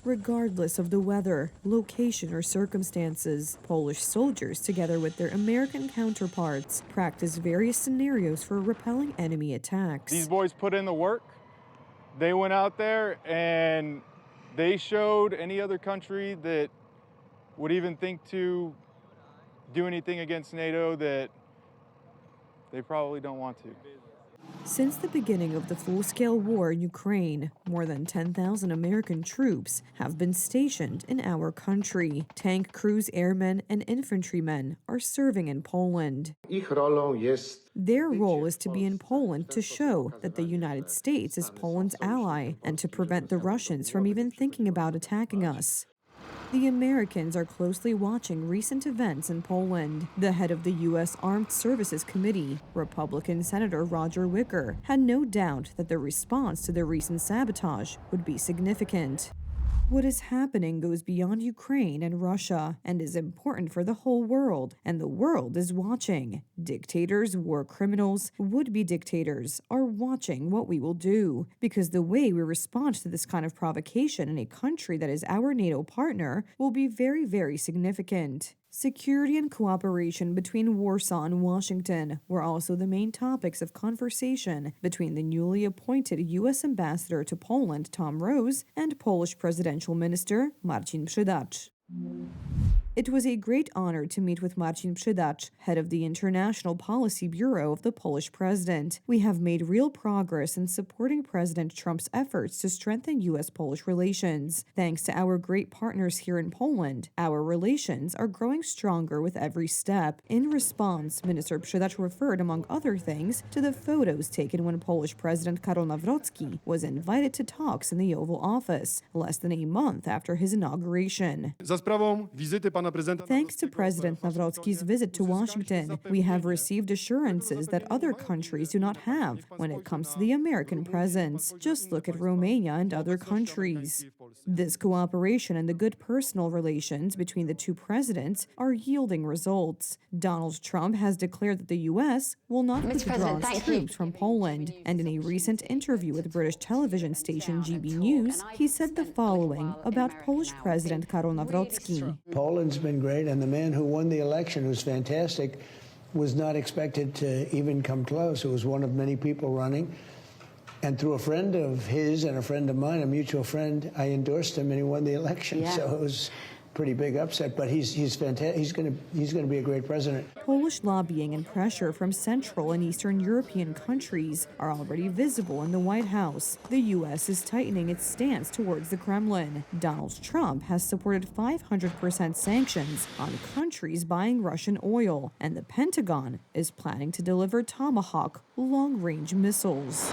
Regardless of the weather, location, or circumstances, Polish soldiers, together with their American counterparts, practice various scenarios for repelling enemy attacks. These boys put in the work. They went out there and they showed any other country that would even think to do anything against NATO that they probably don't want to. Since the beginning of the full-scale war in Ukraine, more than 10,000 American troops have been stationed in our country. Tank crews, airmen, and infantrymen are serving in Poland. Their role is to be in Poland to show that the United States is Poland's ally and to prevent the Russians from even thinking about attacking us. The Americans are closely watching recent events in Poland. The head of the U.S. Armed Services Committee, Republican Senator Roger Wicker, had no doubt that the response to the recent sabotage would be significant. What is happening goes beyond Ukraine and Russia and is important for the whole world, and the world is watching. Dictators, war criminals, would-be dictators are watching what we will do, because the way we respond to this kind of provocation in a country that is our NATO partner will be very, very significant. Security and cooperation between Warsaw and Washington were also the main topics of conversation between the newly appointed U.S. ambassador to Poland, Tom Rose, and Polish presidential minister Marcin Przydacz. It was a great honor to meet with Marcin Przydacz, head of the International Policy Bureau of the Polish president. We have made real progress in supporting President Trump's efforts to strengthen U.S.-Polish relations. Thanks to our great partners here in Poland, our relations are growing stronger with every step. In response, Minister Przydacz referred, among other things, to the photos taken when Polish President Karol Nawrocki was invited to talks in the Oval Office, less than a month after his inauguration. Thanks to President Nawrocki's visit to Washington, we have received assurances that other countries do not have when it comes to the American presence. Just look at Romania and other countries. This cooperation and the good personal relations between the two presidents are yielding results. Donald Trump has declared that the U.S. will not withdraw its troops from Poland, and in a recent interview with British television station GB News, he said the following about Polish President Karol Nawrocki. Poland's been great, and the man who won the election, who's fantastic, was not expected to even come close. It was one of many people running. And through a friend of his and a friend of mine, a mutual friend, I endorsed him and he won the election. Yeah. So it was a pretty big upset, but he's fantastic. He's going to be a great president. Polish lobbying and pressure from Central and Eastern European countries are already visible in the White House. The U.S. is tightening its stance towards the Kremlin. Donald Trump has supported 500% sanctions on countries buying Russian oil, and the Pentagon is planning to deliver Tomahawk long-range missiles.